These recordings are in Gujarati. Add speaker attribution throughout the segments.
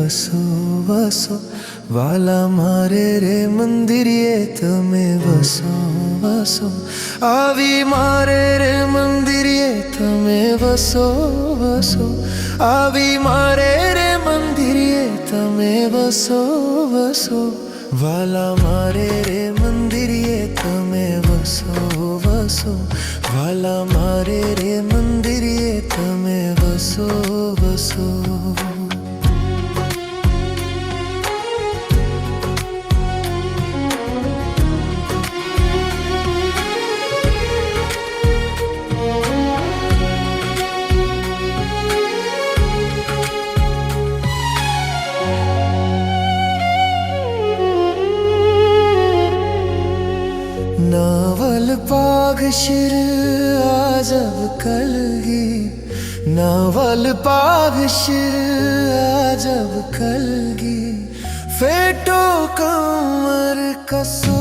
Speaker 1: વસો વસો વાલા મારે રે મંદિરે તમે વસો વસો આવી મારે રે મંદિરે તમે વસો વસો આવી મારે રે મંદિરે તમે વસો વસો વાલા મારે રે મંદિરે તમે વસો વસો વાલા મારે રે મંદિરે તમે વસો વસો नावल पाग शिर आजब कलगी नावल पाग शिर आजब कलगी फेटो कमर कसो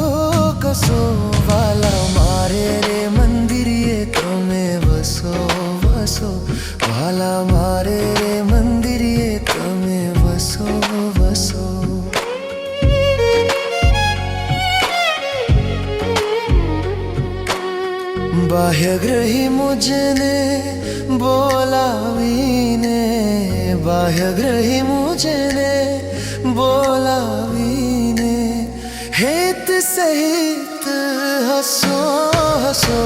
Speaker 1: कसो वाला मारे रे मंदिरे તમે વસો વસો વાલા મારે રે મંદિરે તમે વસો વસો बाह्यग्रही मुझने बोलावीने बाह्यग्रही मुझने बोलावीने हेत सहित हसो हसो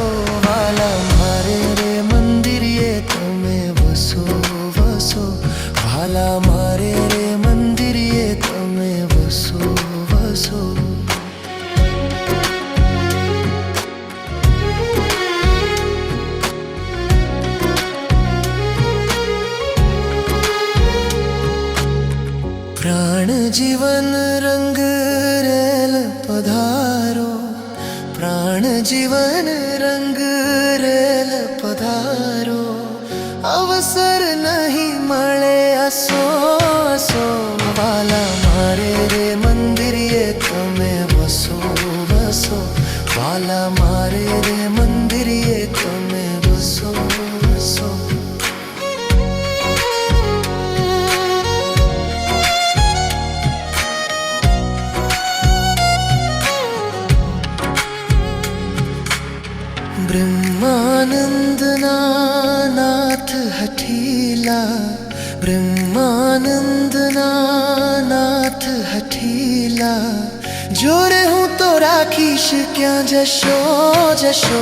Speaker 1: वाला मारे रे मंदिरे તમે વસો વસો વાલા મારે રે મંદિરે તમે વસો વસો प्राण जीवन रंग रेल पधारो प्राण जीवन रंग रेल पधारो अवसर नहीं मळे असो असो वाला मारे रे मंदिरे તમે વસો વસો વાલા મારે રે મંદિરે તમે વસો વસો ब्रह्मानंदना नाथ हठीला ब्रह्मानंदना नाथ हठीला जोरे हूँ तो राखीश क्या जशो जशो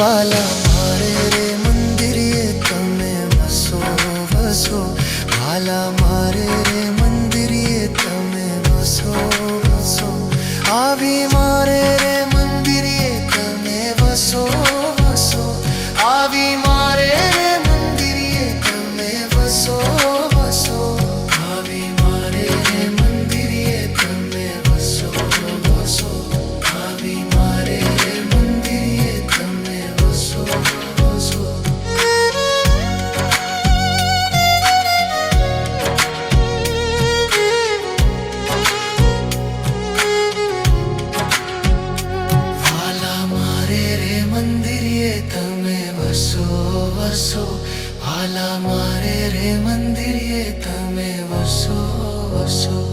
Speaker 1: वाला मारे रे मंदिरे તમે વસો વસો વાલા મારે રે મંદિરે તમે વસો વસો આવી મારે રે મંદિરે તમે વસો આવી મારે રે મંદિરે તમે વસો વસો આવી મારે રે મંદિરે તમે વસો વસો આવી મારે રે મંદિરે તમે વસો વસો વાલા મારે રે મંદિરે તમે વસો વસો વાલા મારે રે મંદિરે તમે વસો વસો